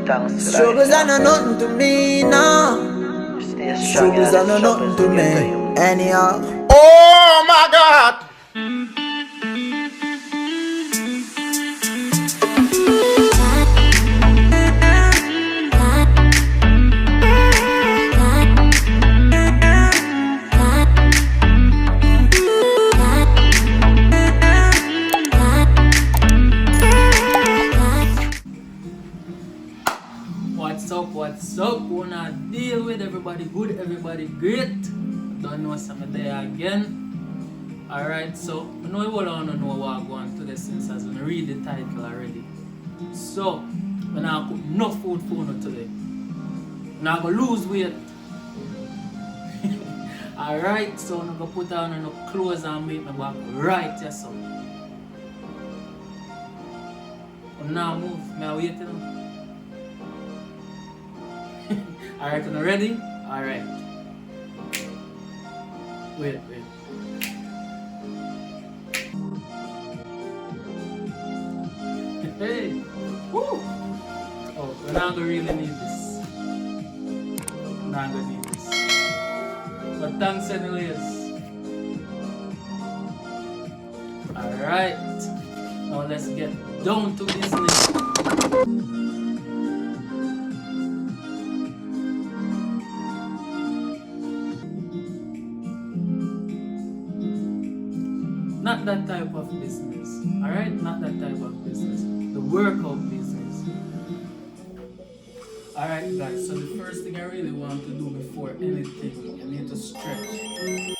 Struggles are no nothing to me now. Struggles are no nothing to me anyhow. Oh my God! What's up? Wanna deal with everybody good, everybody great. Don't know something there again. Alright, so I know you all wanna know what I'm going to this since I read the title already. So when I put no food for you today. Now I'm gonna lose weight. Alright, so I'm gonna put on no clothes and make my back right, yes so. Now move, may I wait you know? Alright, are you ready? Alright. Wait. Hey! Woo! Oh, we're not gonna really need this. Not gonna need this. But thanks anyways. Alright. Now let's get down to business. Not that type of business, alright? Not that type of business. The workout business. Alright guys, so the first thing I really want to do before anything, you need to stretch.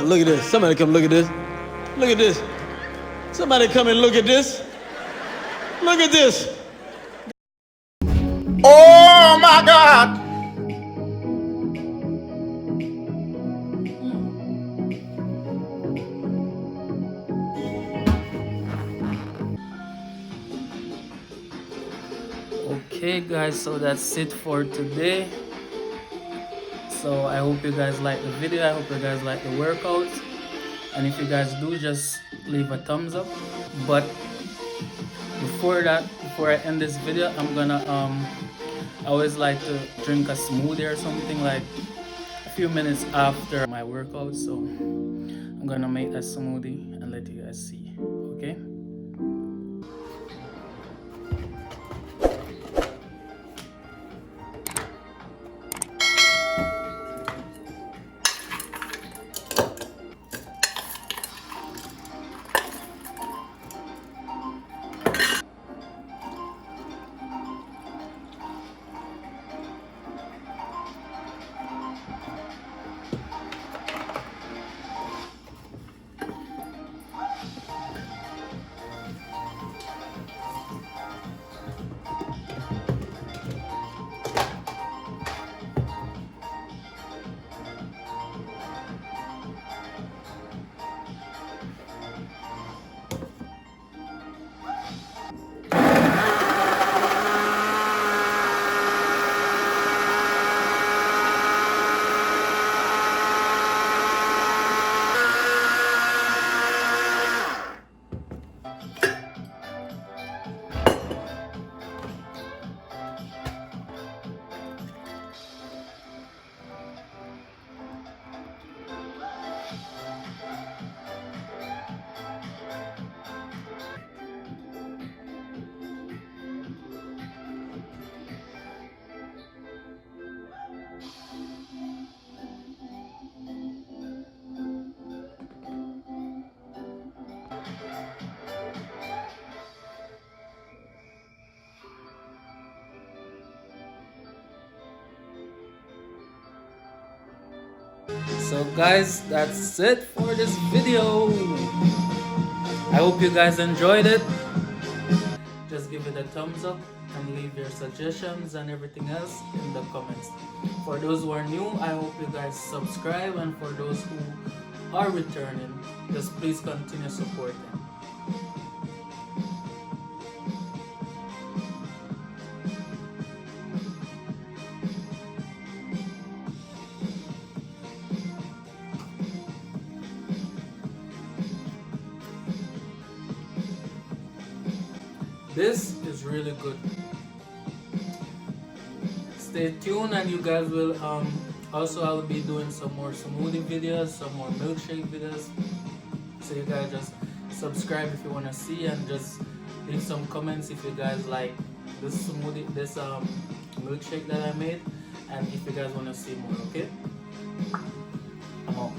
Look at this. Somebody come look at this. Look at this. Somebody come and look at this. Look at this. Oh my God. Okay guys, so that's it for today. So I hope you guys like the video. I hope you guys like the workouts, and if you guys do, just leave a thumbs up. But before I end this video, I'm gonna I always like to drink a smoothie or something like a few minutes after my workout. So I'm gonna make that smoothie and let you guys see. Okay. So guys, that's it for this video. I hope you guys enjoyed it. Just give it a thumbs up and leave your suggestions and everything else in the comments. For those who are new, I hope you guys subscribe, and for those who are returning, just please continue supporting. This is really good. Stay tuned, and you guys will also, I'll be doing some more smoothie videos, some more milkshake videos. So you guys just subscribe if you want to see, and just leave some comments if you guys like this smoothie, this milkshake that I made, and if you guys want to see more. Okay, I'm out.